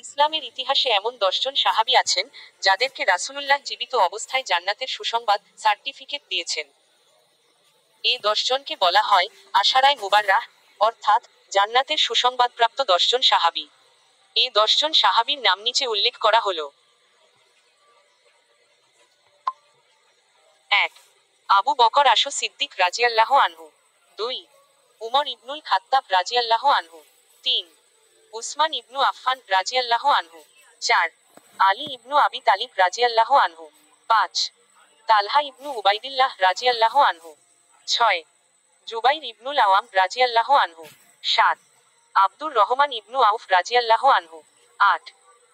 ইসলামের ইতিহাসে এমন 10 জন সাহাবী আছেন যাদেরকে রাসূলুল্লাহ জীবিত অবস্থায় জান্নাতের সুসংবাদ সার্টিফিকেট দিয়েছেন। এই 10 জনকে বলা হয় আশারায়ে মুবাররাহ, অর্থাৎ জান্নাতের সুসংবাদপ্রাপ্ত 10 জন সাহাবী। এই 10 জন সাহাবীর নাম নিচে উল্লেখ করা হলো। 1. আবু বকর সিদ্দিক রাজিয়াল্লাহু আনহু। 2. উমর ইবনুল খাত্তাব রাজিয়াল্লাহু আনহু। 3. উসমান ইবনু আফফান রাজিয়াল্লাহু আনহু। 4. আলী ইবনু আবি তালিব রাজিয়াল্লাহু আনহু। 5. তালহা ইবনু উবাইদিল্লাহ রাজিয়াল্লাহু আনহু। 6. জুবাইর ইবনুল আওয়াম রাজিয়াল্লাহু আনহু। 7. আব্দুর রহমান ইবনু আউফ রাজিয়াল্লাহু আনহু। 8.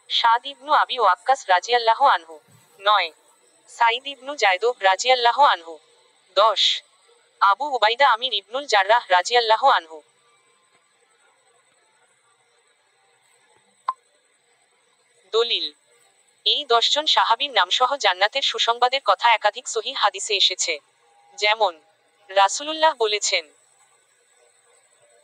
সাদ ইবনু আবি ওয়াক্কাস রাজিয়াল্লাহু আনহু। 9. সাইদ ইবনু জায়দ রাজিয়াল্লাহু আনহু। 10. আবু উবাইদা আমির ইবনুল জাররাহ রাজিয়াল্লাহু আনহু। দলিল: এই 10 জন সাহাবীর নামসহ জান্নাতের সুসংবাদের কথা একাধিক সহিহ হাদিসে এসেছে। যেমন, রাসূলুল্লাহ বলেছেন,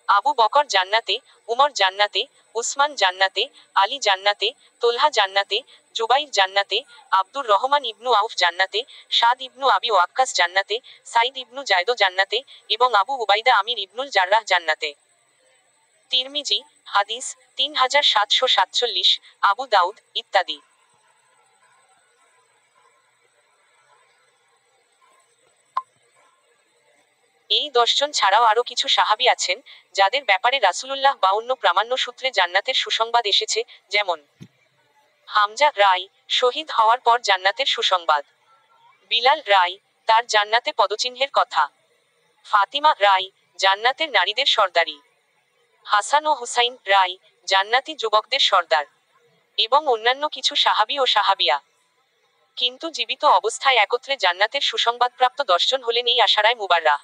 আবু বকর জান্নাতে, উমর জান্নাতে, উসমান জান্নাতে, আলী জান্নাতে, তোলহা জান্নাতে, জুবাইর জান্নাতে, আব্দুর রহমান ইবনু আউফ জান্নাতে, সাদ ইবনু আবি ওয়াক্কাস জান্নাতে, সাইদ ইবনু জায়দ জান্নাতে এবং আবু উবাইদা আমির ইবনুল জাররাহ জান্নাতে। তিরমিজি, হাদিস 3747, আবু দাউদ ইত্যাদি। এই 10 জন ছাড়াও আরো কিছু সাহাবী আছেন যাদের ব্যাপারে রাসূলুল্লাহ 52 প্রামাণ্য সূত্রে জান্নাতের সুসংবাদ এসেছে, যেমন হামজা রাই, শহীদ হওয়ার পর জান্নাতের সুসংবাদ। বিলাল রাই, তার জান্নাতে পদচিহ্নের কথা। ফাতিমা রাই, জান্নাতের নারীদের সর্দারি। হাসান ও হুসাইন রাই, জান্নাতি যুবকদের সর্দার। এবং অন্যান্য কিছু সাহাবী ও সাহাবিয়া। কিন্তু জীবিত অবস্থায় একত্রে জান্নাতের সুসংবাদপ্রাপ্ত 10 জন হলেন এই আশারায়ে মুবাররাহ।